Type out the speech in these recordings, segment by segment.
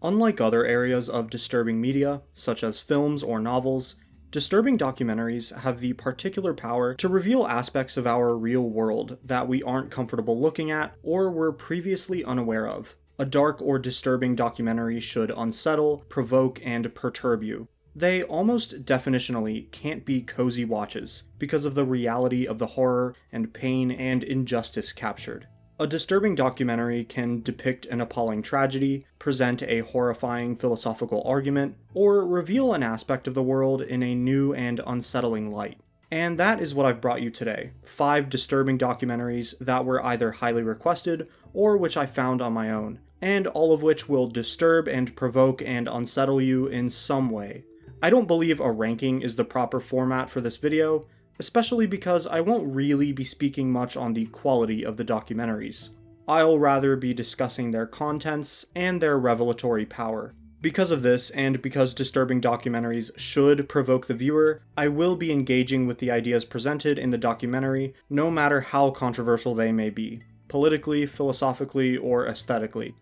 Unlike other areas of disturbing media, such as films or novels, disturbing documentaries have the particular power to reveal aspects of our real world that we aren't comfortable looking at or were previously unaware of. A dark or disturbing documentary should unsettle, provoke, and perturb you. They almost definitionally can't be cozy watches because of the reality of the horror and pain and injustice captured. A disturbing documentary can depict an appalling tragedy, present a horrifying philosophical argument, or reveal an aspect of the world in a new and unsettling light. And that is what I've brought you today. 5 disturbing documentaries that were either highly requested or which I found on my own, and all of which will disturb and provoke and unsettle you in some way. I don't believe a ranking is the proper format for this video, especially because I won't really be speaking much on the quality of the documentaries. I'll rather be discussing their contents and their revelatory power. Because of this, and because disturbing documentaries should provoke the viewer, I will be engaging with the ideas presented in the documentary, no matter how controversial they may be, politically, philosophically, or aesthetically.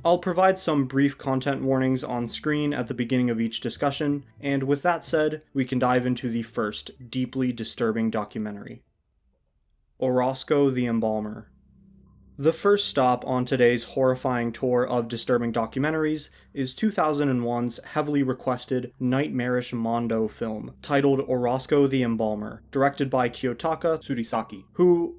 I'll provide some brief content warnings on screen at the beginning of each discussion, and with that said, we can dive into the first deeply disturbing documentary. Orozco The Embalmer. The first stop on today's horrifying tour of disturbing documentaries is 2001's heavily requested nightmarish Mondo film titled Orozco the Embalmer, directed by Kiyotaka Tsurisaki, who,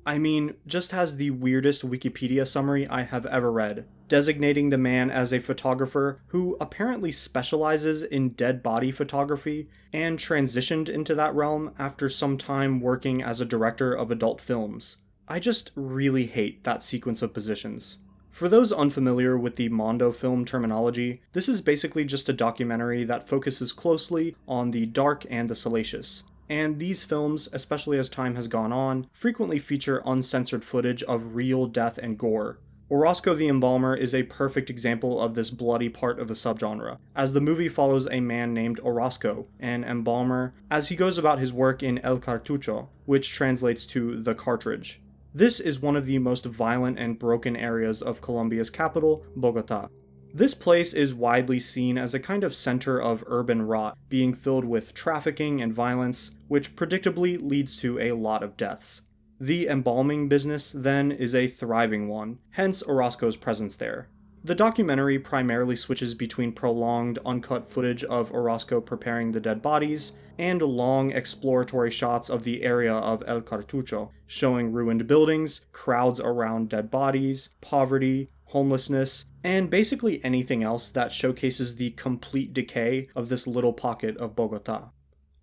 just has the weirdest Wikipedia summary I have ever read, designating the man as a photographer who apparently specializes in dead body photography and transitioned into that realm after some time working as a director of adult films. I just really hate that sequence of positions. For those unfamiliar with the Mondo film terminology, this is basically just a documentary that focuses closely on the dark and the salacious. And these films, especially as time has gone on, frequently feature uncensored footage of real death and gore. Orozco the Embalmer is a perfect example of this bloody part of the subgenre, as the movie follows a man named Orozco, an embalmer, as he goes about his work in El Cartucho, which translates to the cartridge. This is one of the most violent and broken areas of Colombia's capital, Bogota. This place is widely seen as a kind of center of urban rot, being filled with trafficking and violence, which predictably leads to a lot of deaths. The embalming business, then, is a thriving one, hence Orozco's presence there. The documentary primarily switches between prolonged, uncut footage of Orozco preparing the dead bodies, and long exploratory shots of the area of El Cartucho, showing ruined buildings, crowds around dead bodies, poverty, homelessness, and basically anything else that showcases the complete decay of this little pocket of Bogota.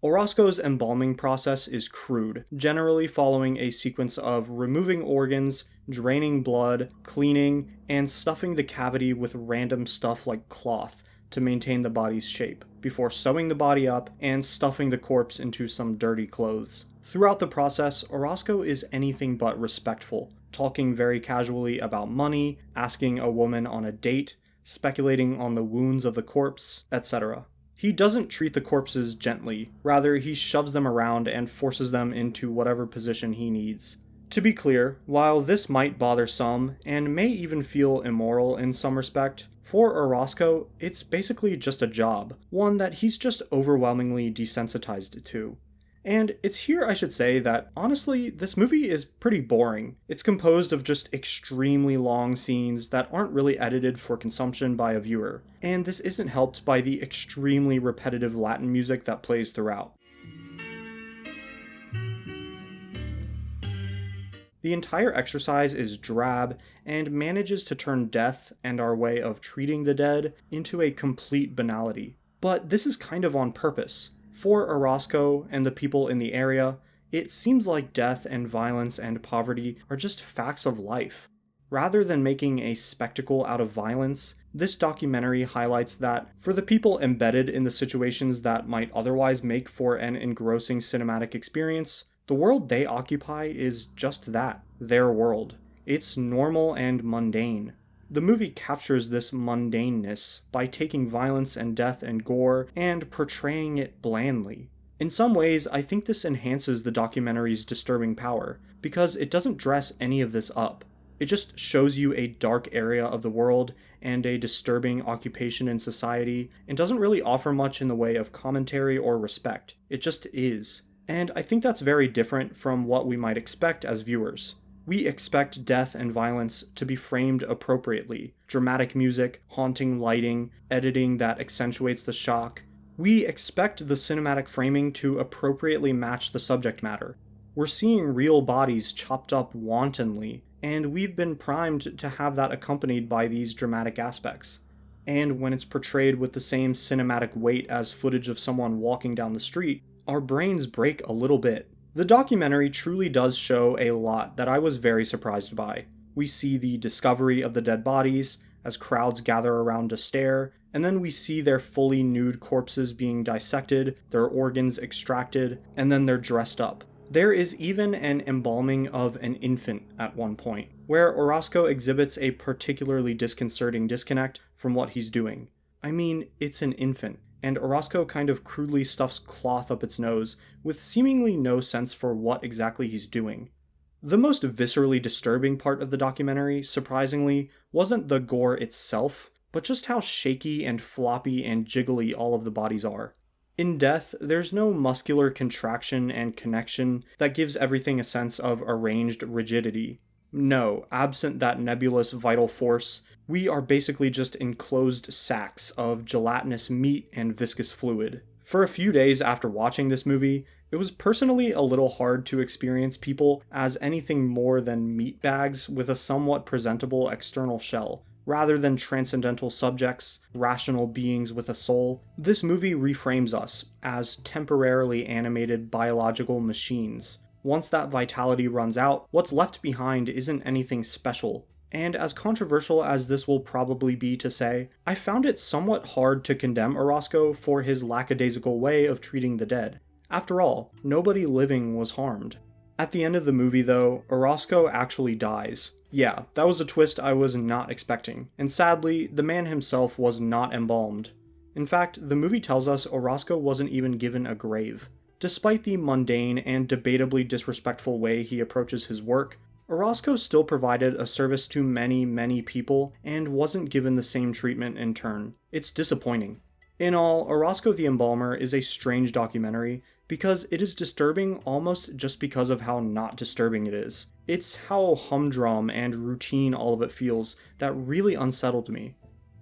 Orozco's embalming process is crude, generally following a sequence of removing organs, draining blood, cleaning, and stuffing the cavity with random stuff like cloth to maintain the body's shape, before sewing the body up and stuffing the corpse into some dirty clothes. Throughout the process, Orozco is anything but respectful, talking very casually about money, asking a woman on a date, speculating on the wounds of the corpse, etc. He doesn't treat the corpses gently, rather he shoves them around and forces them into whatever position he needs. To be clear, while this might bother some, and may even feel immoral in some respect, for Orozco, it's basically just a job, one that he's just overwhelmingly desensitized to. And it's here I should say that, honestly, this movie is pretty boring. It's composed of just extremely long scenes that aren't really edited for consumption by a viewer, and this isn't helped by the extremely repetitive Latin music that plays throughout. The entire exercise is drab and manages to turn death and our way of treating the dead into a complete banality. But this is kind of on purpose. For Orozco and the people in the area, it seems like death and violence and poverty are just facts of life. Rather than making a spectacle out of violence, this documentary highlights that, for the people embedded in the situations that might otherwise make for an engrossing cinematic experience, the world they occupy is just that, their world. It's normal and mundane. The movie captures this mundaneness by taking violence and death and gore and portraying it blandly. In some ways, I think this enhances the documentary's disturbing power, because it doesn't dress any of this up. It just shows you a dark area of the world and a disturbing occupation in society, and doesn't really offer much in the way of commentary or respect. It just is. And I think that's very different from what we might expect as viewers. We expect death and violence to be framed appropriately. Dramatic music, haunting lighting, editing that accentuates the shock. We expect the cinematic framing to appropriately match the subject matter. We're seeing real bodies chopped up wantonly, and we've been primed to have that accompanied by these dramatic aspects. And when it's portrayed with the same cinematic weight as footage of someone walking down the street, our brains break a little bit. The documentary truly does show a lot that I was very surprised by. We see the discovery of the dead bodies as crowds gather around to stare, and then we see their fully nude corpses being dissected, their organs extracted, and then they're dressed up. There is even an embalming of an infant at one point, where Orozco exhibits a particularly disconcerting disconnect from what he's doing. I mean, it's an infant, and Orozco kind of crudely stuffs cloth up its nose with seemingly no sense for what exactly he's doing. The most viscerally disturbing part of the documentary, surprisingly, wasn't the gore itself, but just how shaky and floppy and jiggly all of the bodies are. In death, there's no muscular contraction and connection that gives everything a sense of arranged rigidity. No, absent that nebulous vital force, we are basically just enclosed sacks of gelatinous meat and viscous fluid. For a few days after watching this movie, it was personally a little hard to experience people as anything more than meat bags with a somewhat presentable external shell. Rather than transcendental subjects, rational beings with a soul, this movie reframes us as temporarily animated biological machines. Once that vitality runs out, what's left behind isn't anything special. And as controversial as this will probably be to say, I found it somewhat hard to condemn Orozco for his lackadaisical way of treating the dead. After all, nobody living was harmed. At the end of the movie, though, Orozco actually dies. Yeah, that was a twist I was not expecting, and sadly, the man himself was not embalmed. In fact, the movie tells us Orozco wasn't even given a grave. Despite the mundane and debatably disrespectful way he approaches his work, Orozco still provided a service to many, many people and wasn't given the same treatment in turn. It's disappointing. In all, Orozco the Embalmer is a strange documentary because it is disturbing almost just because of how not disturbing it is. It's how humdrum and routine all of it feels that really unsettled me.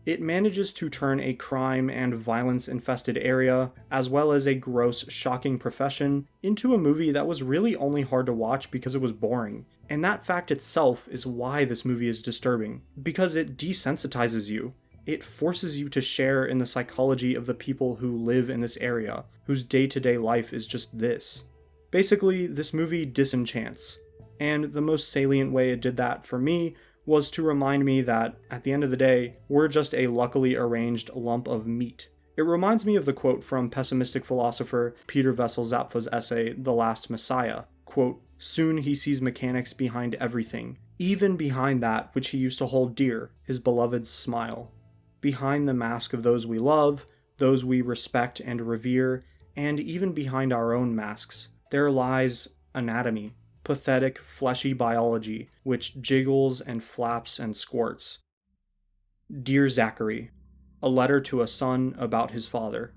It manages to turn a crime and violence-infested area, as well as a gross, shocking profession, into a movie that was really only hard to watch because it was boring. And that fact itself is why this movie is disturbing, because it desensitizes you. It forces you to share in the psychology of the people who live in this area, whose day-to-day life is just this. Basically, this movie disenchants. And the most salient way it did that for me was to remind me that, at the end of the day, we're just a luckily arranged lump of meat. It reminds me of the quote from pessimistic philosopher Peter Wessel Zapffel's essay, The Last Messiah. Quote, "Soon he sees mechanics behind everything, even behind that which he used to hold dear, his beloved's smile. Behind the mask of those we love, those we respect and revere, and even behind our own masks, there lies anatomy, pathetic, fleshy biology, which jiggles and flaps and squirts." Dear Zachary, a letter to a son about his father.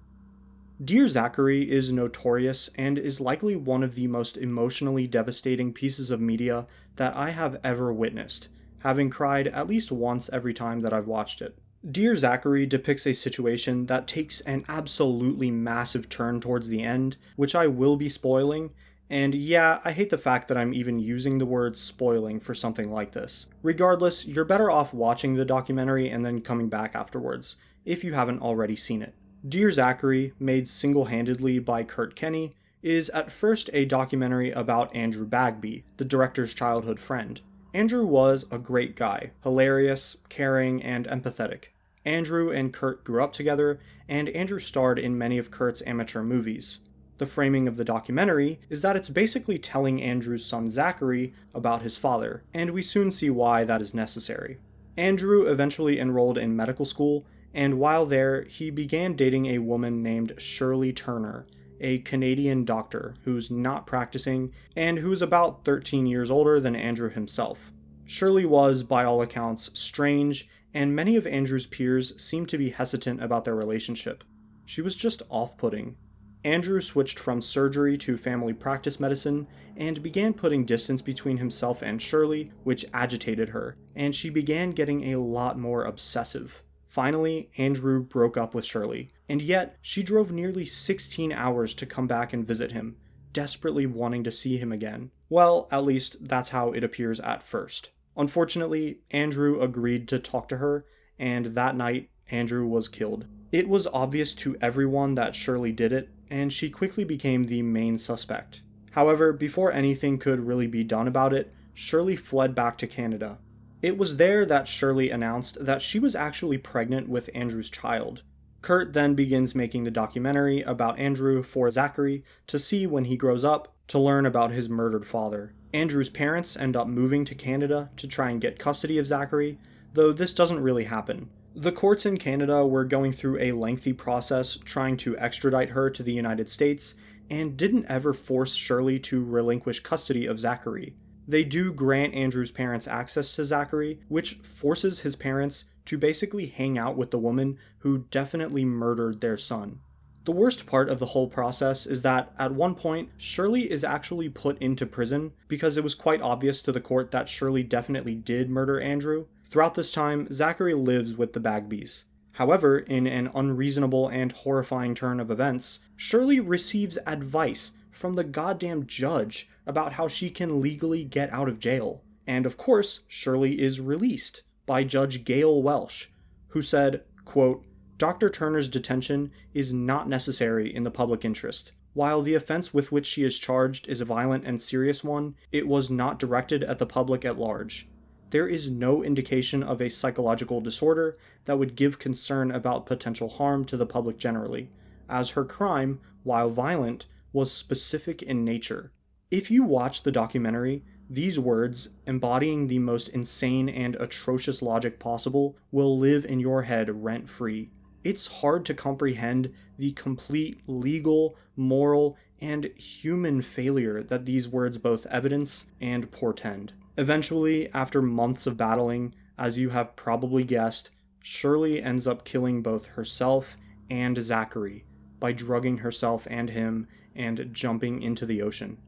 Dear Zachary is notorious and is likely one of the most emotionally devastating pieces of media that I have ever witnessed, having cried at least once every time that I've watched it. Dear Zachary depicts a situation that takes an absolutely massive turn towards the end, which I will be spoiling, and yeah, I hate the fact that I'm even using the word spoiling for something like this. Regardless, you're better off watching the documentary and then coming back afterwards, if you haven't already seen it. Dear Zachary, made single-handedly by Kurt Kenny, is at first a documentary about Andrew Bagby, the director's childhood friend. Andrew was a great guy, hilarious, caring, and empathetic. Andrew and Kurt grew up together, and Andrew starred in many of Kurt's amateur movies. The framing of the documentary is that it's basically telling Andrew's son Zachary about his father, and we soon see why that is necessary. Andrew eventually enrolled in medical school, and while there, he began dating a woman named Shirley Turner, a Canadian doctor who's not practicing and who's about 13 years older than Andrew himself. Shirley was, by all accounts, strange, and many of Andrew's peers seemed to be hesitant about their relationship. She was just off-putting. Andrew switched from surgery to family practice medicine and began putting distance between himself and Shirley, which agitated her, and she began getting a lot more obsessive. Finally, Andrew broke up with Shirley, and yet she drove nearly 16 hours to come back and visit him, desperately wanting to see him again. Well, at least that's how it appears at first. Unfortunately, Andrew agreed to talk to her, and that night, Andrew was killed. It was obvious to everyone that Shirley did it, and she quickly became the main suspect. However, before anything could really be done about it, Shirley fled back to Canada. It was there that Shirley announced that she was actually pregnant with Andrew's child. Kurt then begins making the documentary about Andrew for Zachary to see when he grows up, to learn about his murdered father. Andrew's parents end up moving to Canada to try and get custody of Zachary, though this doesn't really happen. The courts in Canada were going through a lengthy process trying to extradite her to the United States, and didn't ever force Shirley to relinquish custody of Zachary. They do grant Andrew's parents access to Zachary, which forces his parents to basically hang out with the woman who definitely murdered their son. The worst part of the whole process is that at one point, Shirley is actually put into prison because it was quite obvious to the court that Shirley definitely did murder Andrew. Throughout this time, Zachary lives with the Bagbies. However, in an unreasonable and horrifying turn of events, Shirley receives advice from the goddamn judge about how she can legally get out of jail. And of course, Shirley is released by Judge Gail Welsh, who said, quote, "Dr. Turner's detention is not necessary in the public interest. While the offense with which she is charged is a violent and serious one, it was not directed at the public at large. There is no indication of a psychological disorder that would give concern about potential harm to the public generally, as her crime, while violent, was specific in nature." If you watch the documentary, these words, embodying the most insane and atrocious logic possible, will live in your head rent-free. It's hard to comprehend the complete legal, moral, and human failure that these words both evidence and portend. Eventually, after months of battling, as you have probably guessed, Shirley ends up killing both herself and Zachary by drugging herself and him and jumping into the ocean.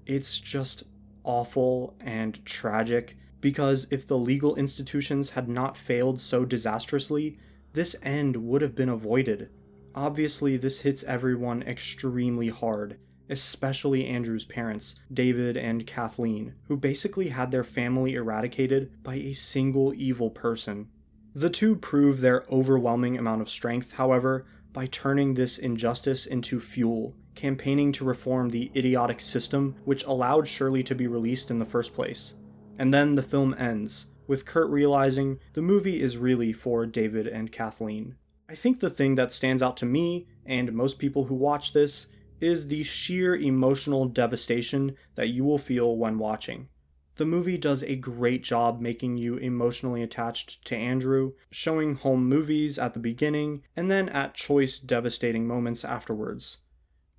It's just awful and tragic, because if the legal institutions had not failed so disastrously, this end would have been avoided. Obviously, this hits everyone extremely hard, especially Andrew's parents, David and Kathleen, who basically had their family eradicated by a single evil person. The two prove their overwhelming amount of strength, however, by turning this injustice into fuel, campaigning to reform the idiotic system which allowed Shirley to be released in the first place. And then the film ends, with Kurt realizing the movie is really for David and Kathleen. I think the thing that stands out to me, and most people who watch this, is the sheer emotional devastation that you will feel when watching. The movie does a great job making you emotionally attached to Andrew, showing home movies at the beginning, and then at choice devastating moments afterwards.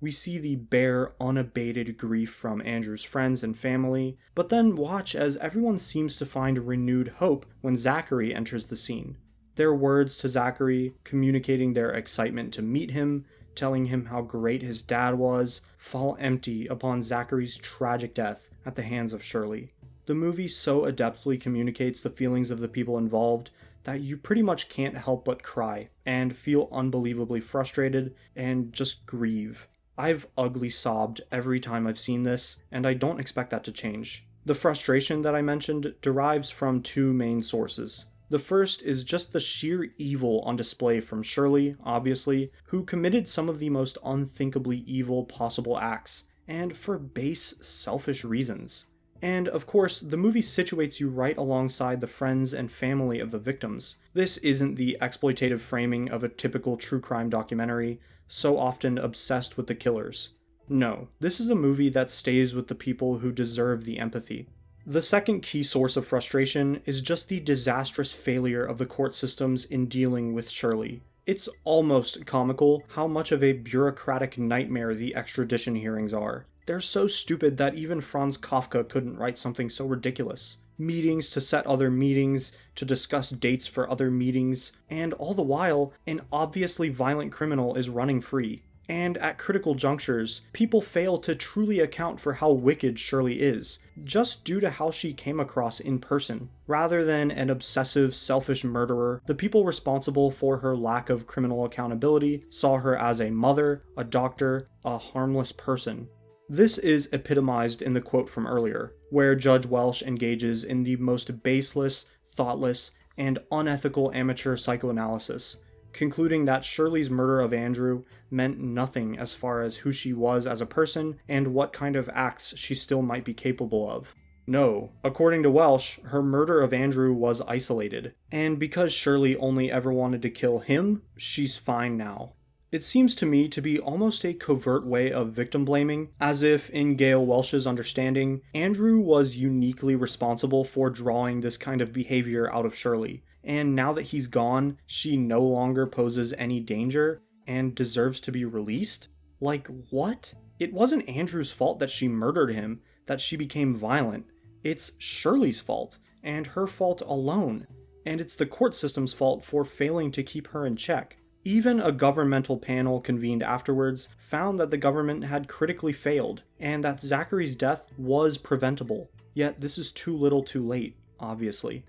We see the bare, unabated grief from Andrew's friends and family, but then watch as everyone seems to find renewed hope when Zachary enters the scene. Their words to Zachary, communicating their excitement to meet him, telling him how great his dad was, fall empty upon Zachary's tragic death at the hands of Shirley. The movie so adeptly communicates the feelings of the people involved that you pretty much can't help but cry and feel unbelievably frustrated and just grieve. I've ugly sobbed every time I've seen this, and I don't expect that to change. The frustration that I mentioned derives from two main sources. The first is just the sheer evil on display from Shirley, obviously, who committed some of the most unthinkably evil possible acts, and for base, selfish reasons. And, of course, the movie situates you right alongside the friends and family of the victims. This isn't the exploitative framing of a typical true crime documentary, so often obsessed with the killers. No, this is a movie that stays with the people who deserve the empathy. The second key source of frustration is just the disastrous failure of the court systems in dealing with Shirley. It's almost comical how much of a bureaucratic nightmare the extradition hearings are. They're so stupid that even Franz Kafka couldn't write something so ridiculous. meetings to set other meetings, to discuss dates for other meetings, and all the while, an obviously violent criminal is running free. And at critical junctures, people fail to truly account for how wicked Shirley is, just due to how she came across in person. Rather than an obsessive, selfish murderer, the people responsible for her lack of criminal accountability saw her as a mother, a doctor, a harmless person. This is epitomized in the quote from earlier, where Judge Welsh engages in the most baseless, thoughtless, and unethical amateur psychoanalysis, concluding that Shirley's murder of Andrew meant nothing as far as who she was as a person and what kind of acts she still might be capable of. No, according to Welsh, her murder of Andrew was isolated, and because Shirley only ever wanted to kill him, she's fine now. It seems to me to be almost a covert way of victim blaming, as if, in Gail Welsh's understanding, Andrew was uniquely responsible for drawing this kind of behavior out of Shirley, and now that he's gone, she no longer poses any danger and deserves to be released? Like, what? It wasn't Andrew's fault that she murdered him, that she became violent. It's Shirley's fault, and her fault alone, and it's the court system's fault for failing to keep her in check. Even a governmental panel convened afterwards found that the government had critically failed, and that Zachary's death was preventable. Yet this is too little too late, obviously.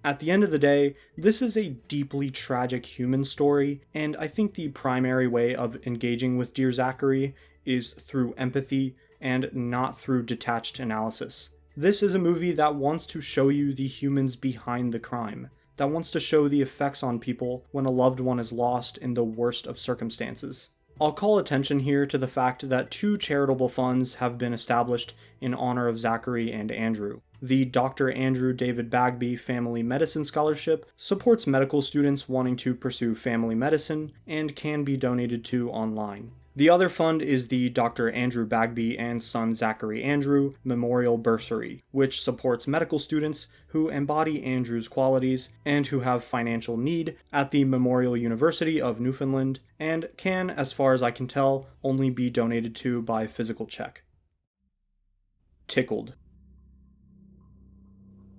At the end of the day, this is a deeply tragic human story, and I think the primary way of engaging with Dear Zachary is through empathy and not through detached analysis. This is a movie that wants to show you the humans behind the crime, that wants to show the effects on people when a loved one is lost in the worst of circumstances. I'll call attention here to the fact that 2 charitable funds have been established in honor of Zachary and Andrew. The Dr. Andrew David Bagby Family Medicine Scholarship supports medical students wanting to pursue family medicine and can be donated to online. The other fund is the Dr. Andrew Bagby and son Zachary Andrew Memorial Bursary, which supports medical students who embody Andrew's qualities and who have financial need at the Memorial University of Newfoundland, and can, as far as I can tell, only be donated to by physical check. Tickled.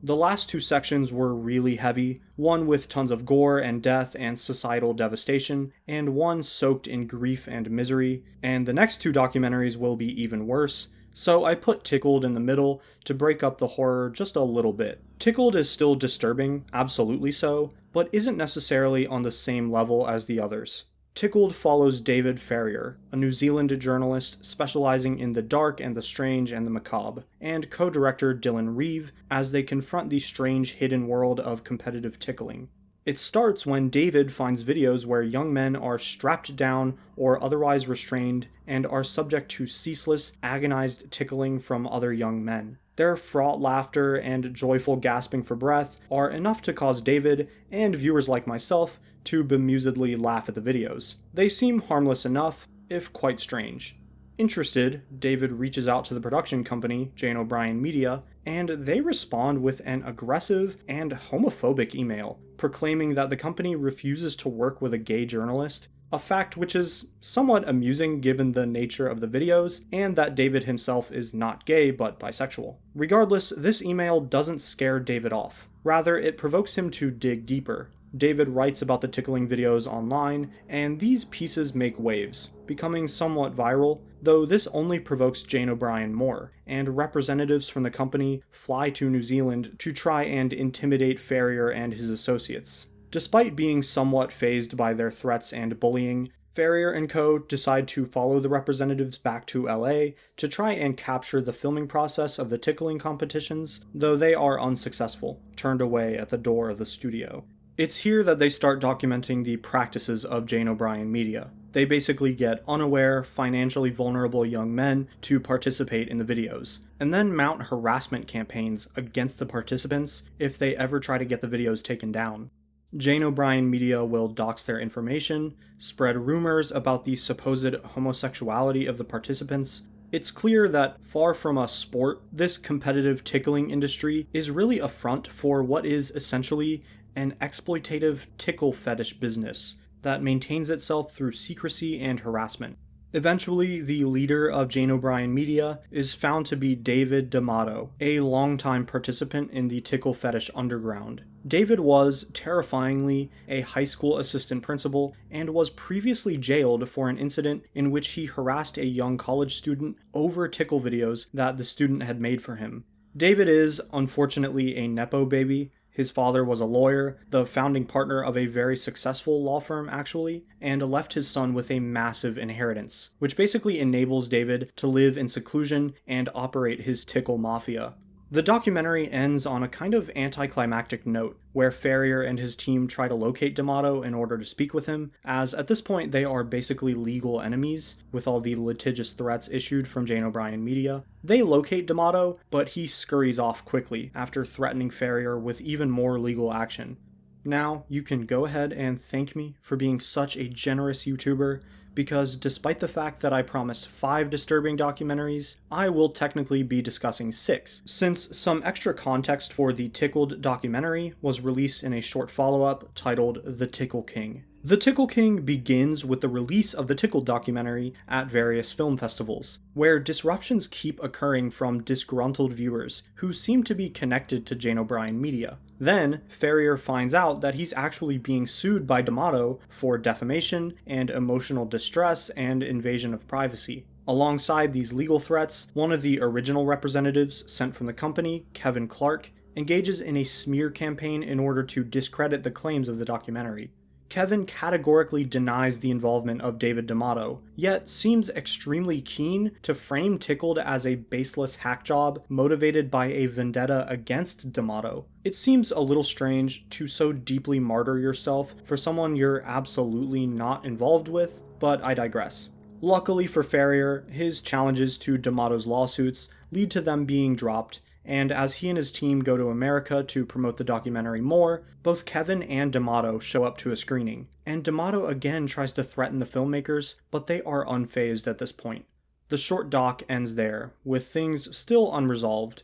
The last 2 sections were really heavy, one with tons of gore and death and societal devastation, and one soaked in grief and misery, and the next 2 documentaries will be even worse, so I put Tickled in the middle to break up the horror just a little bit. Tickled is still disturbing, absolutely so, but isn't necessarily on the same level as the others. Tickled follows David Ferrier, a New Zealand journalist specializing in the dark and the strange and the macabre, and co-director Dylan Reeve as they confront the strange hidden world of competitive tickling. It starts when David finds videos where young men are strapped down or otherwise restrained and are subject to ceaseless, agonized tickling from other young men. Their fraught laughter and joyful gasping for breath are enough to cause David, and viewers like myself, to bemusedly laugh at the videos. They seem harmless enough, if quite strange. Interested, David reaches out to the production company, Jane O'Brien Media, and they respond with an aggressive and homophobic email, proclaiming that the company refuses to work with a gay journalist, a fact which is somewhat amusing given the nature of the videos, and that David himself is not gay but bisexual. Regardless, this email doesn't scare David off. Rather, it provokes him to dig deeper. David writes about the tickling videos online, and these pieces make waves, becoming somewhat viral, though this only provokes Jane O'Brien more, and representatives from the company fly to New Zealand to try and intimidate Ferrier and his associates. Despite being somewhat fazed by their threats and bullying, Ferrier and co. decide to follow the representatives back to LA to try and capture the filming process of the tickling competitions, though they are unsuccessful, turned away at the door of the studio. It's here that they start documenting the practices of Jane O'Brien Media. They basically get unaware, financially vulnerable young men to participate in the videos, and then mount harassment campaigns against the participants if they ever try to get the videos taken down. Jane O'Brien Media will dox their information, spread rumors about the supposed homosexuality of the participants. It's clear that, far from a sport, this competitive tickling industry is really a front for what is essentially an exploitative tickle fetish business that maintains itself through secrecy and harassment. Eventually, the leader of Jane O'Brien Media is found to be David D'Amato, a longtime participant in the Tickle fetish underground. David was, terrifyingly, a high school assistant principal and was previously jailed for an incident in which he harassed a young college student over Tickle videos that the student had made for him. David is, unfortunately, a Nepo baby. His father was a lawyer, the founding partner of a very successful law firm actually, and left his son with a massive inheritance, which basically enables David to live in seclusion and operate his Tickle mafia. The documentary ends on a kind of anticlimactic note, where Ferrier and his team try to locate D'Amato in order to speak with him, as at this point they are basically legal enemies, with all the litigious threats issued from Jane O'Brien Media. They locate D'Amato, but he scurries off quickly, after threatening Ferrier with even more legal action. Now, you can go ahead and thank me for being such a generous YouTuber, because despite the fact that I promised 5 disturbing documentaries, I will technically be discussing 6, since some extra context for the Tickled documentary was released in a short follow-up titled The Tickle King. The Tickle King begins with the release of the Tickled documentary at various film festivals, where disruptions keep occurring from disgruntled viewers who seem to be connected to Jane O'Brien Media. Then, Ferrier finds out that he's actually being sued by D'Amato for defamation and emotional distress and invasion of privacy. Alongside these legal threats, one of the original representatives sent from the company, Kevin Clark, engages in a smear campaign in order to discredit the claims of the documentary. Kevin categorically denies the involvement of David D'Amato, yet seems extremely keen to frame Tickled as a baseless hack job motivated by a vendetta against D'Amato. It seems a little strange to so deeply martyr yourself for someone you're absolutely not involved with, but I digress. Luckily for Ferrier, his challenges to D'Amato's lawsuits lead to them being dropped, and as he and his team go to America to promote the documentary more, both Kevin and D'Amato show up to a screening, and D'Amato again tries to threaten the filmmakers, but they are unfazed at this point. The short doc ends there, with things still unresolved.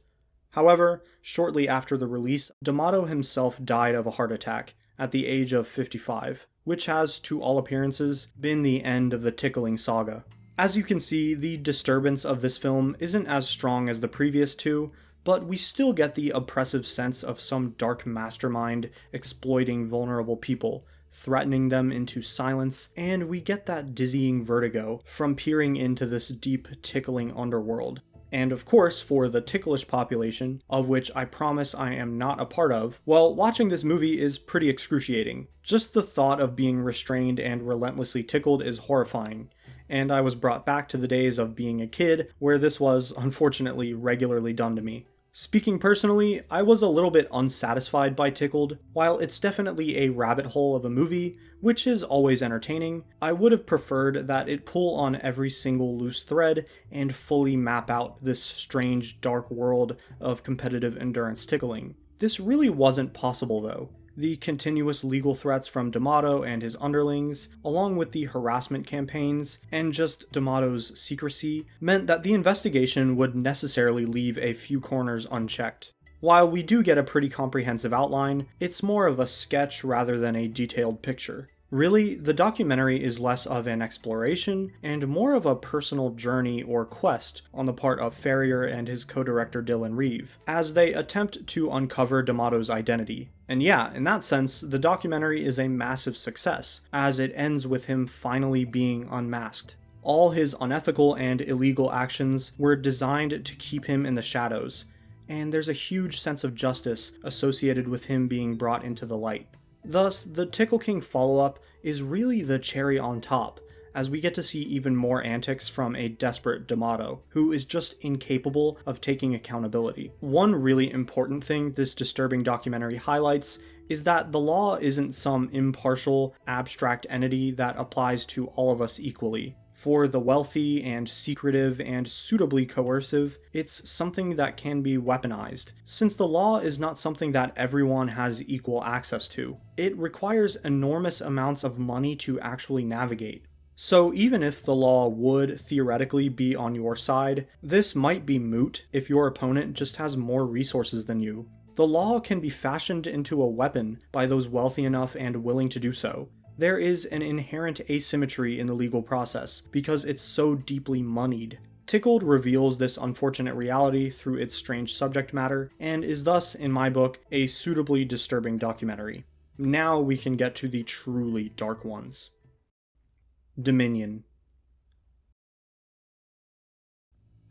However, shortly after the release, D'Amato himself died of a heart attack at the age of 55, which has, to all appearances, been the end of the tickling saga. As you can see, the disturbance of this film isn't as strong as the previous two, but we still get the oppressive sense of some dark mastermind exploiting vulnerable people, threatening them into silence, and we get that dizzying vertigo from peering into this deep, tickling underworld. And of course, for the ticklish population, of which I promise I am not a part of, well, watching this movie is pretty excruciating. Just the thought of being restrained and relentlessly tickled is horrifying, and I was brought back to the days of being a kid where this was, unfortunately, regularly done to me. Speaking personally, I was a little bit unsatisfied by Tickled. While it's definitely a rabbit hole of a movie, which is always entertaining, I would have preferred that it pull on every single loose thread and fully map out this strange, dark world of competitive endurance tickling. This really wasn't possible though. The continuous legal threats from D'Amato and his underlings, along with the harassment campaigns, and just D'Amato's secrecy, meant that the investigation would necessarily leave a few corners unchecked. While we do get a pretty comprehensive outline, it's more of a sketch rather than a detailed picture. Really, the documentary is less of an exploration and more of a personal journey or quest on the part of Ferrier and his co-director Dylan Reeve, as they attempt to uncover D'Amato's identity. And yeah, in that sense, the documentary is a massive success, as it ends with him finally being unmasked. All his unethical and illegal actions were designed to keep him in the shadows, and there's a huge sense of justice associated with him being brought into the light. Thus, the Tickle King follow-up is really the cherry on top, as we get to see even more antics from a desperate D'Amato, who is just incapable of taking accountability. One really important thing this disturbing documentary highlights is that the law isn't some impartial, abstract entity that applies to all of us equally. For the wealthy and secretive and suitably coercive, it's something that can be weaponized, since the law is not something that everyone has equal access to. It requires enormous amounts of money to actually navigate. So even if the law would theoretically be on your side, this might be moot if your opponent just has more resources than you. The law can be fashioned into a weapon by those wealthy enough and willing to do so. there is an inherent asymmetry in the legal process because it's so deeply moneyed. Tickled reveals this unfortunate reality through its strange subject matter, and is thus, in my book, a suitably disturbing documentary. Now we can get to the truly dark ones. Dominion.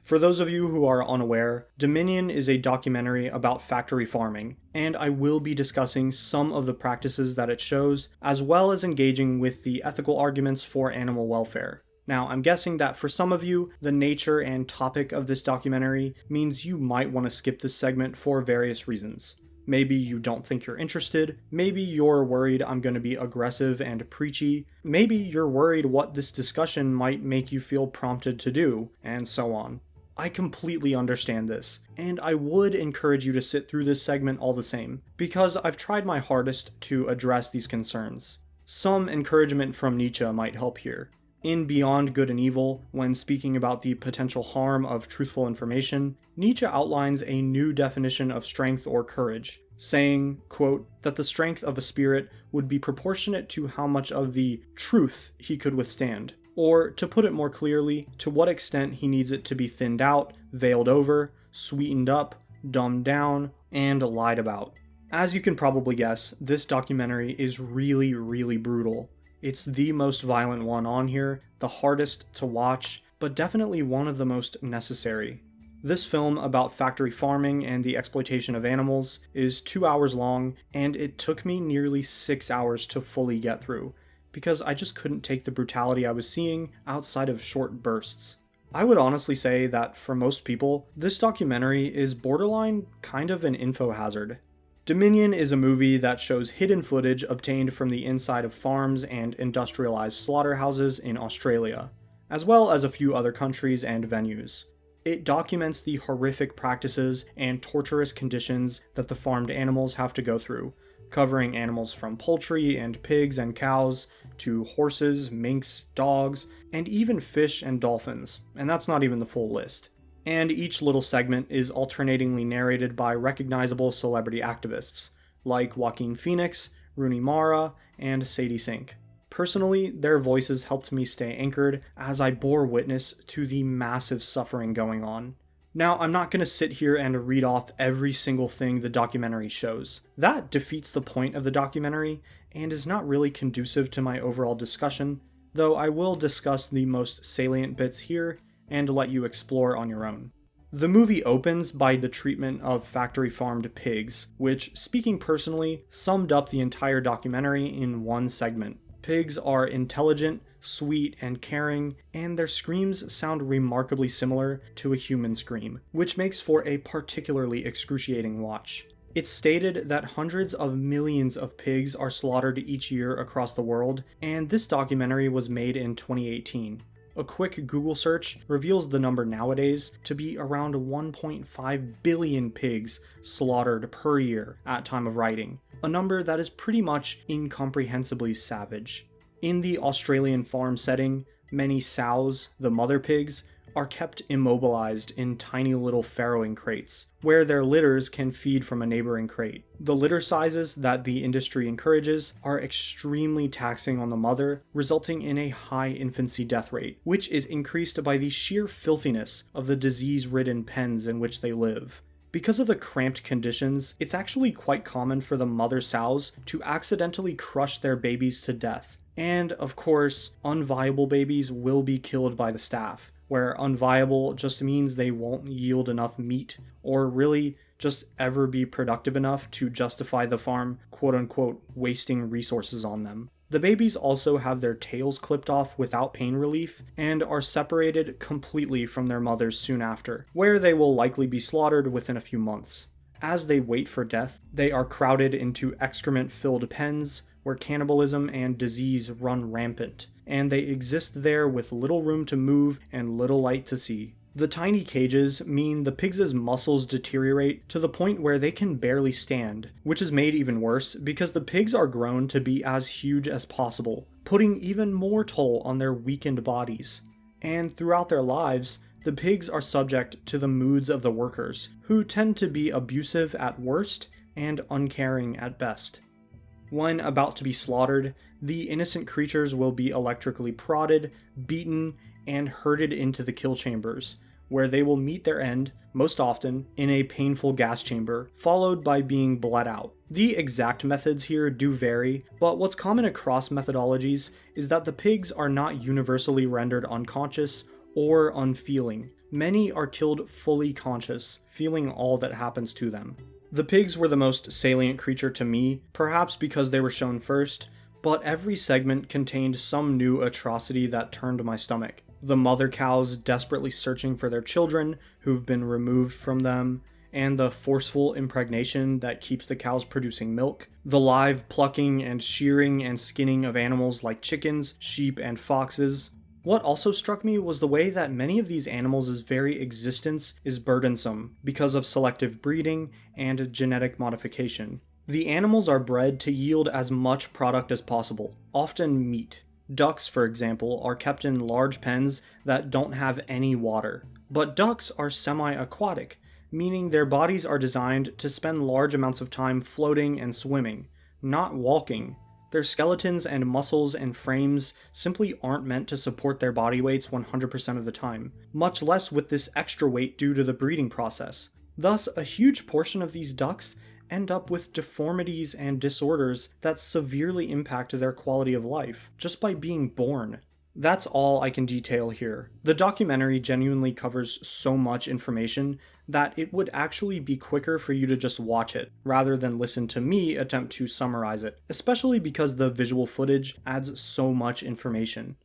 For those of you who are unaware, Dominion is a documentary about factory farming, and I will be discussing some of the practices that it shows, as well as engaging with the ethical arguments for animal welfare. Now, I'm guessing that for some of you, the nature and topic of this documentary means you might want to skip this segment for various reasons. Maybe you don't think you're interested, maybe you're worried I'm going to be aggressive and preachy, maybe you're worried what this discussion might make you feel prompted to do, and so on. I completely understand this, and I would encourage you to sit through this segment all the same, because I've tried my hardest to address these concerns. Some encouragement from Nietzsche might help here. In Beyond Good and Evil, when speaking about the potential harm of truthful information, Nietzsche outlines a new definition of strength or courage, saying, quote, that the strength of a spirit would be proportionate to how much of the truth he could withstand, or, to put it more clearly, to what extent he needs it to be thinned out, veiled over, sweetened up, dumbed down, and lied about. As you can probably guess, this documentary is really, really brutal. It's the most violent one on here, the hardest to watch, but definitely one of the most necessary. This film about factory farming and the exploitation of animals is 2 hours long, and it took me nearly 6 hours to fully get through, because I just couldn't take the brutality I was seeing outside of short bursts. I would honestly say that for most people, this documentary is borderline kind of an info hazard. Dominion is a movie that shows hidden footage obtained from the inside of farms and industrialized slaughterhouses in Australia, as well as a few other countries and venues. It documents the horrific practices and torturous conditions that the farmed animals have to go through, covering animals from poultry and pigs and cows, to horses, minks, dogs, and even fish and dolphins, and that's not even the full list. And each little segment is alternatingly narrated by recognizable celebrity activists, like Joaquin Phoenix, Rooney Mara, and Sadie Sink. Personally, their voices helped me stay anchored as I bore witness to the massive suffering going on. Now, I'm not going to sit here and read off every single thing the documentary shows. That defeats the point of the documentary, and is not really conducive to my overall discussion, though I will discuss the most salient bits here and let you explore on your own. The movie opens by the treatment of factory-farmed pigs, which, speaking personally, summed up the entire documentary in one segment. Pigs are intelligent, sweet, and caring, and their screams sound remarkably similar to a human scream, which makes for a particularly excruciating watch. It's stated that hundreds of millions of pigs are slaughtered each year across the world, and this documentary was made in 2018. A quick Google search reveals the number nowadays to be around 1.5 billion pigs slaughtered per year at time of writing, a number that is pretty much incomprehensibly savage. In the Australian farm setting, many sows, the mother pigs, are kept immobilized in tiny little farrowing crates, where their litters can feed from a neighboring crate. The litter sizes that the industry encourages are extremely taxing on the mother, resulting in a high infancy death rate, which is increased by the sheer filthiness of the disease-ridden pens in which they live. Because of the cramped conditions, it's actually quite common for the mother sows to accidentally crush their babies to death. And, of course, unviable babies will be killed by the staff, where unviable just means they won't yield enough meat, or really just ever be productive enough to justify the farm, quote-unquote, wasting resources on them. The babies also have their tails clipped off without pain relief, and are separated completely from their mothers soon after, where they will likely be slaughtered within a few months. As they wait for death, they are crowded into excrement-filled pens, where cannibalism and disease run rampant, and they exist there with little room to move and little light to see. The tiny cages mean the pigs' muscles deteriorate to the point where they can barely stand, which is made even worse because the pigs are grown to be as huge as possible, putting even more toll on their weakened bodies. And throughout their lives, the pigs are subject to the moods of the workers, who tend to be abusive at worst and uncaring at best. When about to be slaughtered, the innocent creatures will be electrically prodded, beaten, and herded into the kill chambers, where they will meet their end, most often, in a painful gas chamber, followed by being bled out. The exact methods here do vary, but what's common across methodologies is that the pigs are not universally rendered unconscious or unfeeling. Many are killed fully conscious, feeling all that happens to them. The pigs were the most salient creature to me, perhaps because they were shown first, but every segment contained some new atrocity that turned my stomach. The mother cows desperately searching for their children who've been removed from them, and the forceful impregnation that keeps the cows producing milk. The live plucking and shearing and skinning of animals like chickens, sheep, and foxes. What also struck me was the way that many of these animals' very existence is burdensome because of selective breeding and genetic modification. The animals are bred to yield as much product as possible, often meat. Ducks, for example, are kept in large pens that don't have any water. But ducks are semi-aquatic, meaning their bodies are designed to spend large amounts of time floating and swimming, not walking. Their skeletons and muscles and frames simply aren't meant to support their body weights 100% of the time, much less with this extra weight due to the breeding process. Thus, a huge portion of these ducks end up with deformities and disorders that severely impact their quality of life just by being born. That's all I can detail here. The documentary genuinely covers so much information that it would actually be quicker for you to just watch it, rather than listen to me attempt to summarize it, especially because the visual footage adds so much information.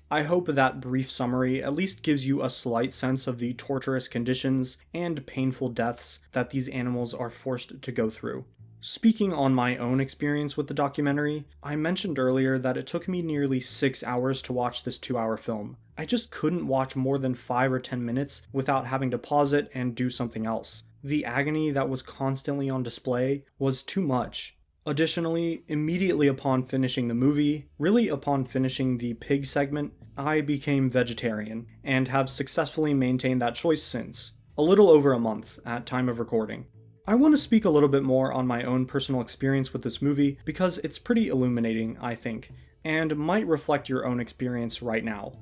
I hope that brief summary at least gives you a slight sense of the torturous conditions and painful deaths that these animals are forced to go through. Speaking on my own experience with the documentary, I mentioned earlier that it took me nearly 6 hours to watch this 2-hour film. I just couldn't watch more than 5 or 10 minutes without having to pause it and do something else. The agony that was constantly on display was too much. Additionally, immediately upon finishing the movie, really upon finishing the pig segment, I became vegetarian, and have successfully maintained that choice since, a little over a month at time of recording. I want to speak a little bit more on my own personal experience with this movie because it's pretty illuminating, I think, and might reflect your own experience right now.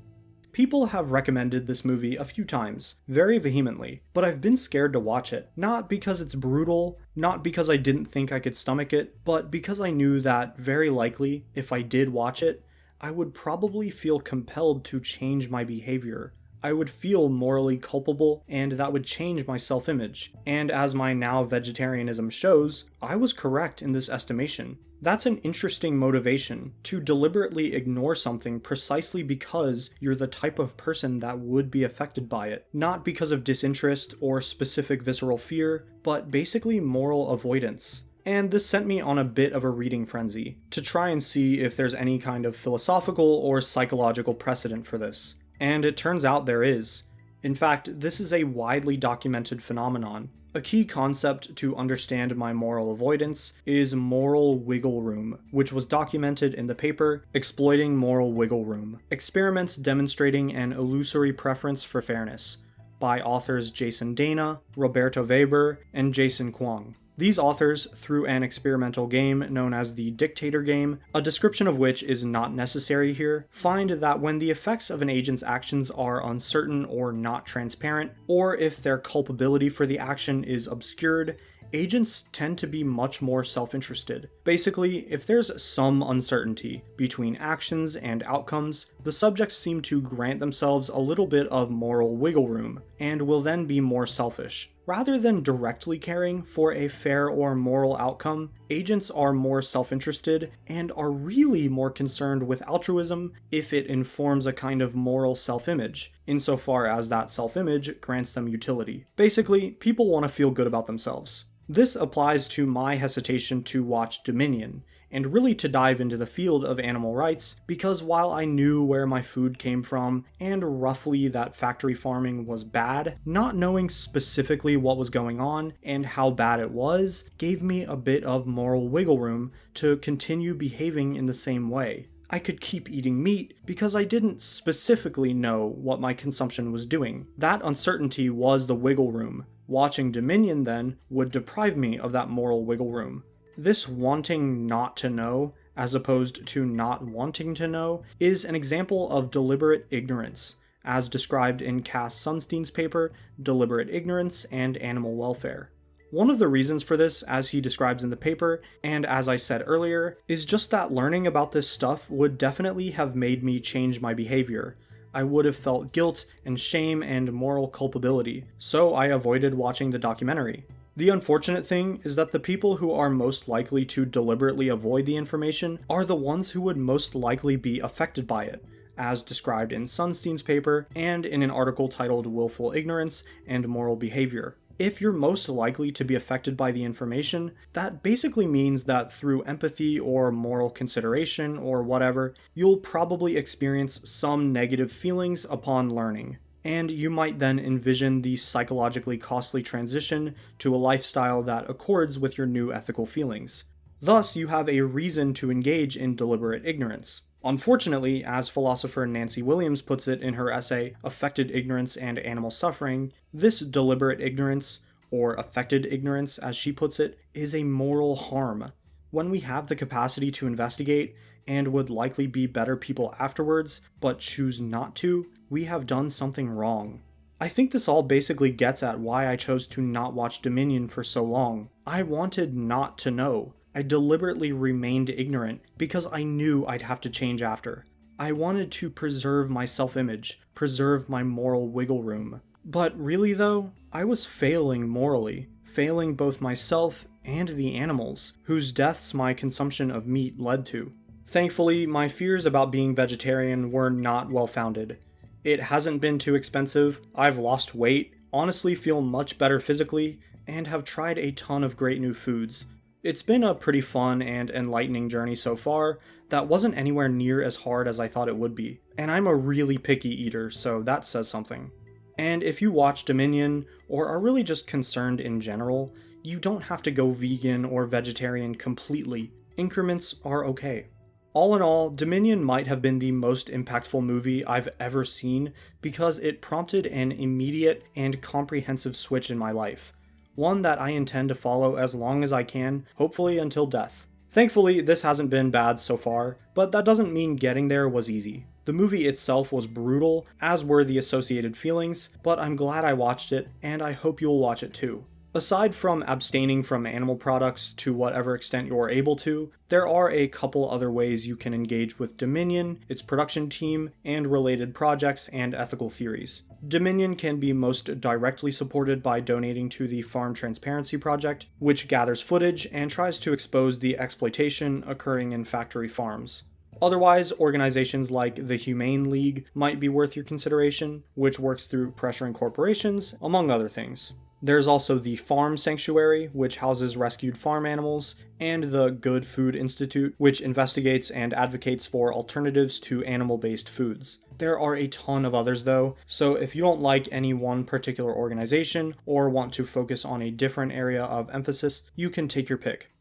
People have recommended this movie a few times, very vehemently, but I've been scared to watch it. Not because it's brutal, not because I didn't think I could stomach it, but because I knew that, very likely, if I did watch it, I would probably feel compelled to change my behavior. I would feel morally culpable, and that would change my self-image. And as my now vegetarianism shows, I was correct in this estimation. That's an interesting motivation, to deliberately ignore something precisely because you're the type of person that would be affected by it. Not because of disinterest or specific visceral fear, but basically moral avoidance. And this sent me on a bit of a reading frenzy, to try and see if there's any kind of philosophical or psychological precedent for this. And it turns out there is. In fact, this is a widely documented phenomenon. A key concept to understand my moral avoidance is moral wiggle room, which was documented in the paper Exploiting Moral Wiggle Room: Experiments Demonstrating an Illusory Preference for Fairness, by authors Jason Dana, Roberto Weber, and Jason Kuang. These authors, through an experimental game known as the Dictator game, a description of which is not necessary here, find that when the effects of an agent's actions are uncertain or not transparent, or if their culpability for the action is obscured, agents tend to be much more self-interested. Basically, if there's some uncertainty between actions and outcomes, the subjects seem to grant themselves a little bit of moral wiggle room, and will then be more selfish. Rather than directly caring for a fair or moral outcome, agents are more self-interested and are really more concerned with altruism if it informs a kind of moral self-image, insofar as that self-image grants them utility. Basically, people want to feel good about themselves. This applies to my hesitation to watch Dominion, and really to dive into the field of animal rights, because while I knew where my food came from, and roughly that factory farming was bad, not knowing specifically what was going on and how bad it was, gave me a bit of moral wiggle room to continue behaving in the same way. I could keep eating meat because I didn't specifically know what my consumption was doing. That uncertainty was the wiggle room. Watching Dominion, then, would deprive me of that moral wiggle room. This wanting not to know, as opposed to not wanting to know, is an example of deliberate ignorance, as described in Cass Sunstein's paper, Deliberate Ignorance and Animal Welfare. One of the reasons for this, as he describes in the paper, and as I said earlier, is just that learning about this stuff would definitely have made me change my behavior. I would have felt guilt and shame and moral culpability, so I avoided watching the documentary. The unfortunate thing is that the people who are most likely to deliberately avoid the information are the ones who would most likely be affected by it, as described in Sunstein's paper and in an article titled Willful Ignorance and Moral Behavior. If you're most likely to be affected by the information, that basically means that through empathy or moral consideration or whatever, you'll probably experience some negative feelings upon learning. And you might then envision the psychologically costly transition to a lifestyle that accords with your new ethical feelings. Thus, you have a reason to engage in deliberate ignorance. Unfortunately, as philosopher Nancy Williams puts it in her essay, Affected Ignorance and Animal Suffering, this deliberate ignorance, or affected ignorance as she puts it, is a moral harm. When we have the capacity to investigate, and would likely be better people afterwards, but choose not to, we have done something wrong. I think this all basically gets at why I chose to not watch Dominion for so long. I wanted not to know. I deliberately remained ignorant because I knew I'd have to change after. I wanted to preserve my self-image, preserve my moral wiggle room. But really though, I was failing morally, failing both myself and the animals, whose deaths my consumption of meat led to. Thankfully, my fears about being vegetarian were not well-founded. It hasn't been too expensive, I've lost weight, honestly feel much better physically, and have tried a ton of great new foods. It's been a pretty fun and enlightening journey so far that wasn't anywhere near as hard as I thought it would be. And I'm a really picky eater, so that says something. And if you watch Dominion, or are really just concerned in general, you don't have to go vegan or vegetarian completely. Increments are okay. All in all, Dominion might have been the most impactful movie I've ever seen because it prompted an immediate and comprehensive switch in my life. One that I intend to follow as long as I can, hopefully until death. Thankfully, this hasn't been bad so far, but that doesn't mean getting there was easy. The movie itself was brutal, as were the associated feelings, but I'm glad I watched it, and I hope you'll watch it too. Aside from abstaining from animal products to whatever extent you're able to, there are a couple other ways you can engage with Dominion, its production team, and related projects and ethical theories. Dominion can be most directly supported by donating to the Farm Transparency Project, which gathers footage and tries to expose the exploitation occurring in factory farms. Otherwise, organizations like the Humane League might be worth your consideration, which works through pressuring corporations, among other things. There's also the Farm Sanctuary, which houses rescued farm animals, and the Good Food Institute, which investigates and advocates for alternatives to animal-based foods. There are a ton of others though, so if you don't like any one particular organization or want to focus on a different area of emphasis, you can take your pick.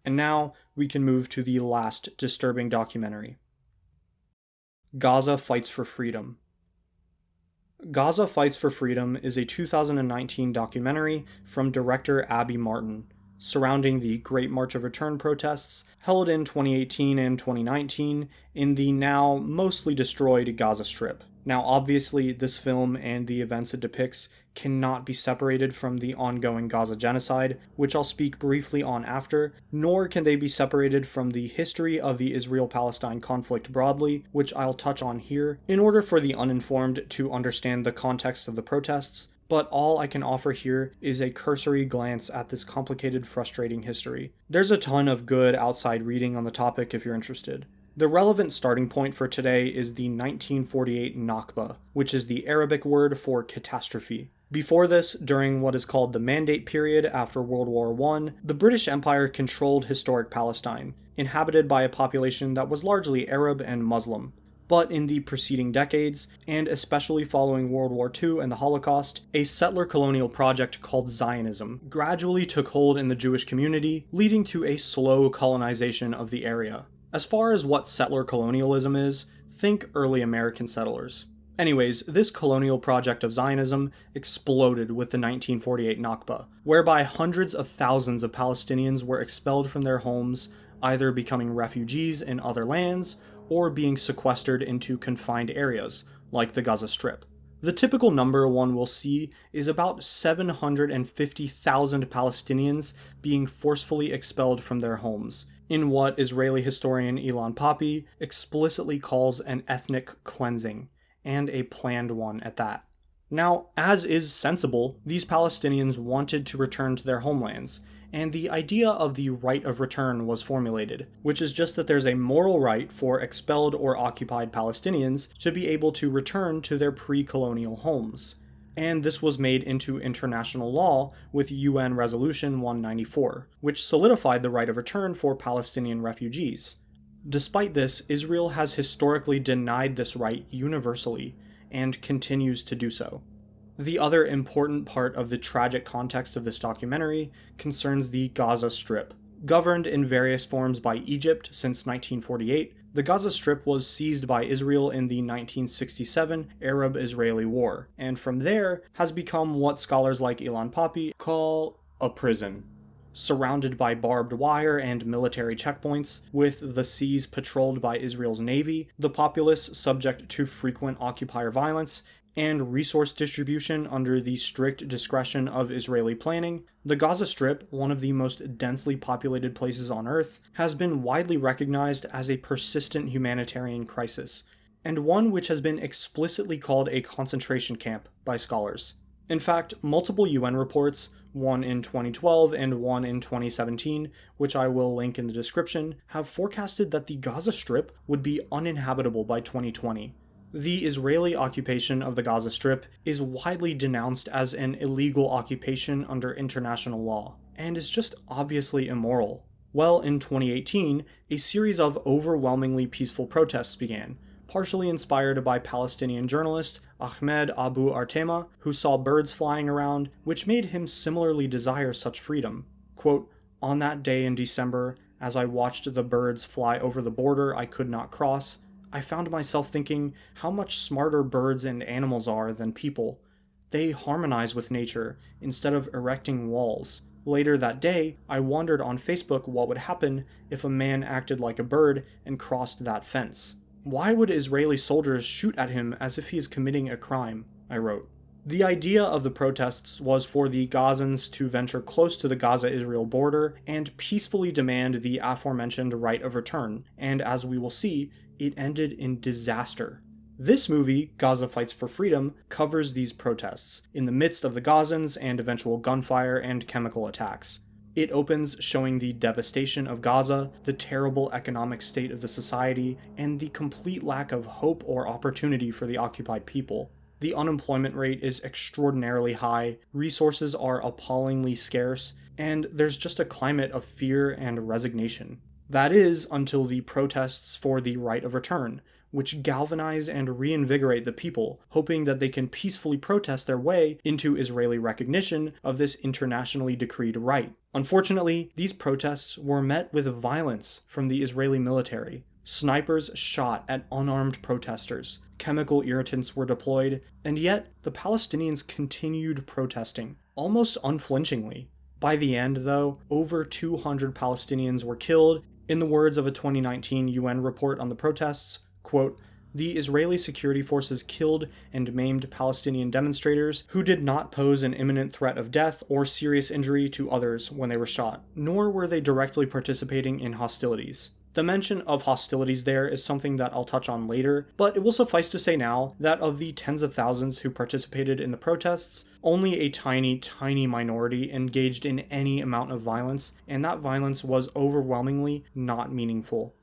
And now, we can move to the last disturbing documentary. Gaza Fights for Freedom. Gaza Fights for Freedom is a 2019 documentary from director Abby Martin, surrounding the Great March of Return protests held in 2018 and 2019 in the now mostly destroyed Gaza Strip. Now obviously, this film and the events it depicts cannot be separated from the ongoing Gaza genocide, which I'll speak briefly on after, nor can they be separated from the history of the Israel-Palestine conflict broadly, which I'll touch on here, in order for the uninformed to understand the context of the protests, but all I can offer here is a cursory glance at this complicated, frustrating history. There's a ton of good outside reading on the topic if you're interested. The relevant starting point for today is the 1948 Nakba, which is the Arabic word for catastrophe. Before this, during what is called the Mandate period after World War I, the British Empire controlled historic Palestine, inhabited by a population that was largely Arab and Muslim. But in the preceding decades, and especially following World War II and the Holocaust, a settler colonial project called Zionism gradually took hold in the Jewish community, leading to a slow colonization of the area. As far as what settler colonialism is, think early American settlers. Anyways, this colonial project of Zionism exploded with the 1948 Nakba, whereby hundreds of thousands of Palestinians were expelled from their homes, either becoming refugees in other lands or being sequestered into confined areas, like the Gaza Strip. The typical number one will see is about 750,000 Palestinians being forcefully expelled from their homes, in what Israeli historian Ilan Pappé explicitly calls an ethnic cleansing, and a planned one at that. Now, as is sensible, these Palestinians wanted to return to their homelands, and the idea of the right of return was formulated, which is just that there's a moral right for expelled or occupied Palestinians to be able to return to their pre-colonial homes. And this was made into international law with UN Resolution 194, which solidified the right of return for Palestinian refugees. Despite this, Israel has historically denied this right universally, and continues to do so. The other important part of the tragic context of this documentary concerns the Gaza Strip. Governed in various forms by Egypt since 1948, the Gaza Strip was seized by Israel in the 1967 Arab-Israeli War, and from there has become what scholars like Ilan Pappé call a prison. Surrounded by barbed wire and military checkpoints, with the seas patrolled by Israel's navy, the populace subject to frequent occupier violence, and resource distribution under the strict discretion of Israeli planning, the Gaza Strip, one of the most densely populated places on Earth, has been widely recognized as a persistent humanitarian crisis, and one which has been explicitly called a concentration camp by scholars. In fact, multiple UN reports, one in 2012 and one in 2017, which I will link in the description, have forecasted that the Gaza Strip would be uninhabitable by 2020. The Israeli occupation of the Gaza Strip is widely denounced as an illegal occupation under international law, and is just obviously immoral. Well, in 2018, a series of overwhelmingly peaceful protests began, partially inspired by Palestinian journalist Ahmed Abu Artema, who saw birds flying around, which made him similarly desire such freedom. Quote, "On that day in December, as I watched the birds fly over the border I could not cross, I found myself thinking how much smarter birds and animals are than people. They harmonize with nature instead of erecting walls. Later that day, I wondered on Facebook what would happen if a man acted like a bird and crossed that fence. Why would Israeli soldiers shoot at him as if he is committing a crime?" I wrote. The idea of the protests was for the Gazans to venture close to the Gaza-Israel border and peacefully demand the aforementioned right of return, and as we will see, it ended in disaster. This movie, Gaza Fights for Freedom, covers these protests, in the midst of the Gazans and eventual gunfire and chemical attacks. It opens showing the devastation of Gaza, the terrible economic state of the society, and the complete lack of hope or opportunity for the occupied people. The unemployment rate is extraordinarily high, resources are appallingly scarce, and there's just a climate of fear and resignation. That is, until the protests for the right of return, which galvanize and reinvigorate the people, hoping that they can peacefully protest their way into Israeli recognition of this internationally decreed right. Unfortunately, these protests were met with violence from the Israeli military. Snipers shot at unarmed protesters, chemical irritants were deployed, and yet the Palestinians continued protesting, almost unflinchingly. By the end, though, over 200 Palestinians were killed. In the words of a 2019 UN report on the protests, quote, "The Israeli security forces killed and maimed Palestinian demonstrators who did not pose an imminent threat of death or serious injury to others when they were shot, nor were they directly participating in hostilities." The mention of hostilities there is something that I'll touch on later, but it will suffice to say now that of the tens of thousands who participated in the protests, only a tiny minority engaged in any amount of violence, and that violence was overwhelmingly not meaningful.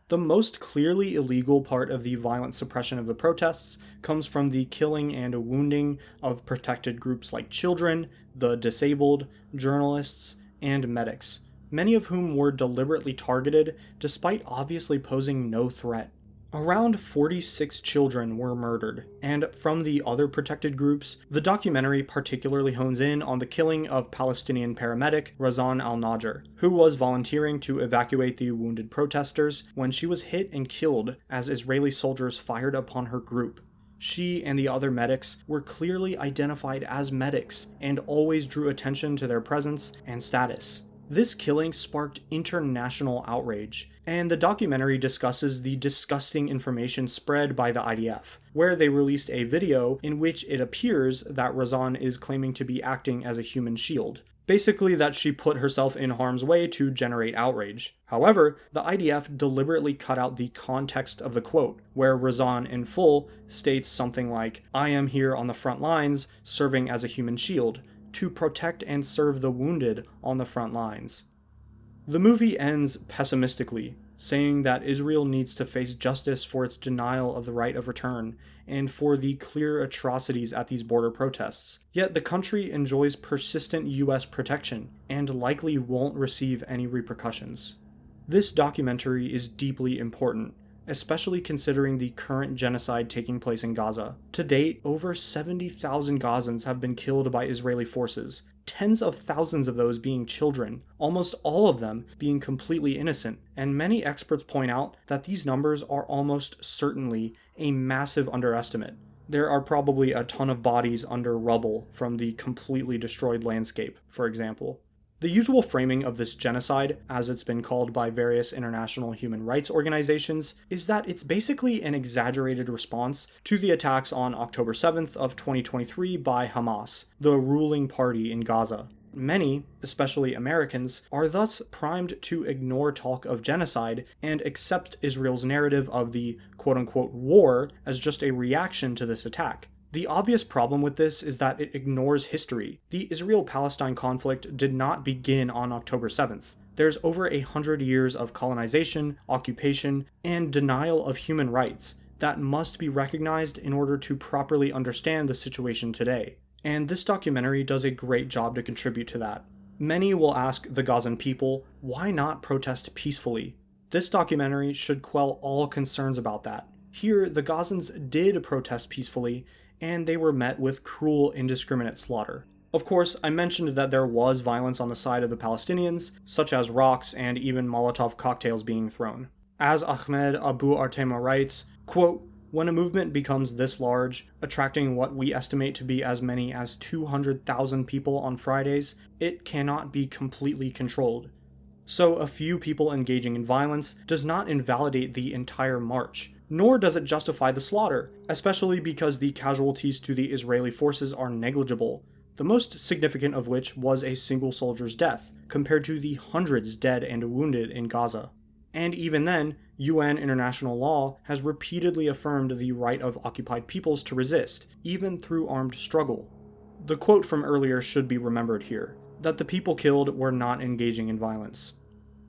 The most clearly illegal part of the violent suppression of the protests comes from the killing and wounding of protected groups like children, the disabled, journalists, and medics, many of whom were deliberately targeted despite obviously posing no threat. Around 46 children were murdered, and from the other protected groups, the documentary particularly hones in on the killing of Palestinian paramedic Razan al-Najjar, who was volunteering to evacuate the wounded protesters when she was hit and killed as Israeli soldiers fired upon her group. She and the other medics were clearly identified as medics and always drew attention to their presence and status. This killing sparked international outrage, and the documentary discusses the disgusting information spread by the IDF, where they released a video in which it appears that Razan is claiming to be acting as a human shield. Basically that she put herself in harm's way to generate outrage. However, the IDF deliberately cut out the context of the quote, where Razan in full states something like, "I am here on the front lines, serving as a human shield, to protect and serve the wounded on the front lines." The movie ends pessimistically, saying that Israel needs to face justice for its denial of the right of return and for the clear atrocities at these border protests. Yet the country enjoys persistent US protection and likely won't receive any repercussions. This documentary is deeply important, especially considering the current genocide taking place in Gaza. To date, over 70,000 Gazans have been killed by Israeli forces, tens of thousands of those being children, almost all of them being completely innocent, and many experts point out that these numbers are almost certainly a massive underestimate. There are probably a ton of bodies under rubble from the completely destroyed landscape, for example. The usual framing of this genocide, as it's been called by various international human rights organizations, is that it's basically an exaggerated response to the attacks on October 7th of 2023 by Hamas, the ruling party in Gaza. Many, especially Americans, are thus primed to ignore talk of genocide and accept Israel's narrative of the quote-unquote war as just a reaction to this attack. The obvious problem with this is that it ignores history. The Israel-Palestine conflict did not begin on October 7th. There's over 100 years of colonization, occupation, and denial of human rights that must be recognized in order to properly understand the situation today. And this documentary does a great job to contribute to that. Many will ask the Gazan people, why not protest peacefully? This documentary should quell all concerns about that. Here, the Gazans did protest peacefully, and they were met with cruel, indiscriminate slaughter. Of course, I mentioned that there was violence on the side of the Palestinians, such as rocks and even Molotov cocktails being thrown. As Ahmed Abu Artema writes, quote, "When a movement becomes this large, attracting what we estimate to be as many as 200,000 people on Fridays, it cannot be completely controlled. So a few people engaging in violence does not invalidate the entire march, nor does it justify the slaughter, especially because the casualties to the Israeli forces are negligible, the most significant of which was a single soldier's death, compared to the hundreds dead and wounded in Gaza. And even then, UN international law has repeatedly affirmed the right of occupied peoples to resist, even through armed struggle." The quote from earlier should be remembered here, that the people killed were not engaging in violence.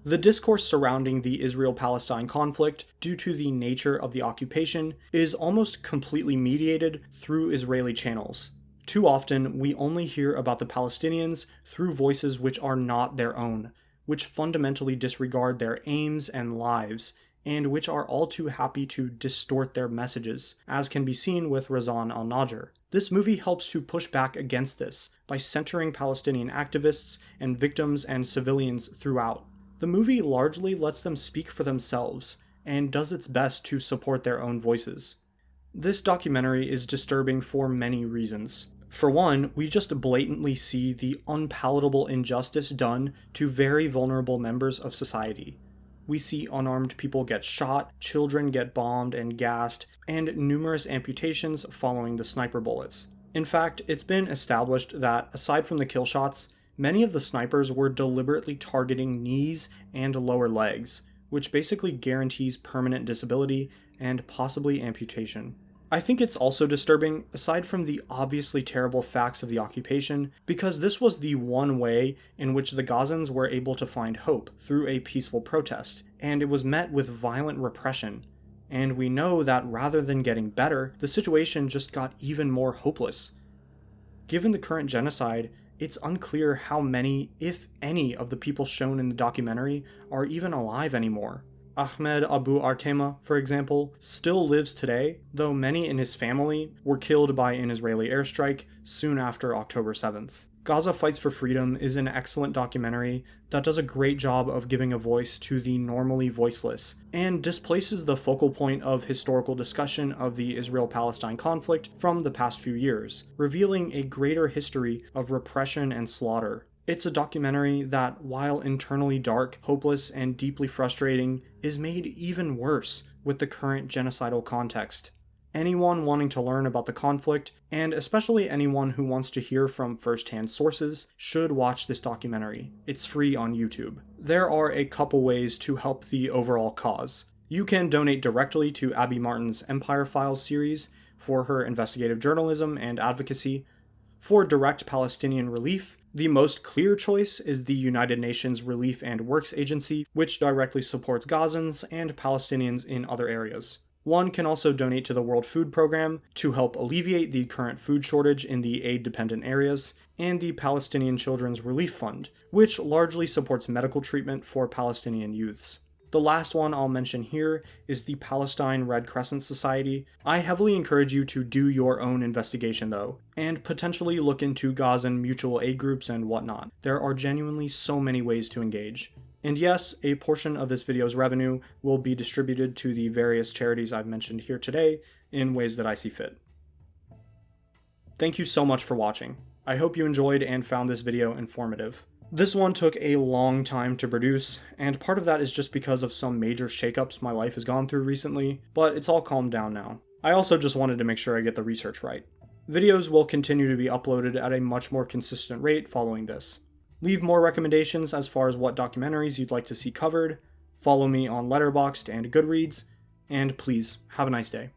The discourse surrounding the Israel-Palestine conflict, due to the nature of the occupation, is almost completely mediated through Israeli channels. Too often, we only hear about the Palestinians through voices which are not their own, which fundamentally disregard their aims and lives, and which are all too happy to distort their messages, as can be seen with Razan al-Najjar. This movie helps to push back against this by centering Palestinian activists and victims and civilians throughout. The movie largely lets them speak for themselves, and does its best to support their own voices. This documentary is disturbing for many reasons. For one, we just blatantly see the unpalatable injustice done to very vulnerable members of society. We see unarmed people get shot, children get bombed and gassed, and numerous amputations following the sniper bullets. In fact, it's been established that, aside from the kill shots, many of the snipers were deliberately targeting knees and lower legs, which basically guarantees permanent disability and possibly amputation. I think it's also disturbing, aside from the obviously terrible facts of the occupation, because this was the one way in which the Gazans were able to find hope through a peaceful protest, and it was met with violent repression. And we know that rather than getting better, the situation just got even more hopeless. Given the current genocide, it's unclear how many, if any, of the people shown in the documentary are even alive anymore. Ahmed Abu Artema, for example, still lives today, though many in his family were killed by an Israeli airstrike soon after October 7th. Gaza Fights for Freedom is an excellent documentary that does a great job of giving a voice to the normally voiceless, and displaces the focal point of historical discussion of the Israel-Palestine conflict from the past few years, revealing a greater history of repression and slaughter. It's a documentary that, while internally dark, hopeless, and deeply frustrating, is made even worse with the current genocidal context. Anyone wanting to learn about the conflict, and especially anyone who wants to hear from first-hand sources, should watch this documentary. It's free on YouTube. There are a couple ways to help the overall cause. You can donate directly to Abby Martin's Empire Files series for her investigative journalism and advocacy. For direct Palestinian relief, the most clear choice is the United Nations Relief and Works Agency, which directly supports Gazans and Palestinians in other areas. One can also donate to the World Food Program to help alleviate the current food shortage in the aid-dependent areas, and the Palestinian Children's Relief Fund, which largely supports medical treatment for Palestinian youths. The last one I'll mention here is the Palestine Red Crescent Society. I heavily encourage you to do your own investigation though, and potentially look into Gazan mutual aid groups and whatnot. There are genuinely so many ways to engage. And yes, a portion of this video's revenue will be distributed to the various charities I've mentioned here today in ways that I see fit. Thank you so much for watching. I hope you enjoyed and found this video informative. This one took a long time to produce, and part of that is just because of some major shakeups my life has gone through recently, but it's all calmed down now. I also just wanted to make sure I get the research right. Videos will continue to be uploaded at a much more consistent rate following this. Leave more recommendations as far as what documentaries you'd like to see covered, follow me on Letterboxd and Goodreads, and please, have a nice day.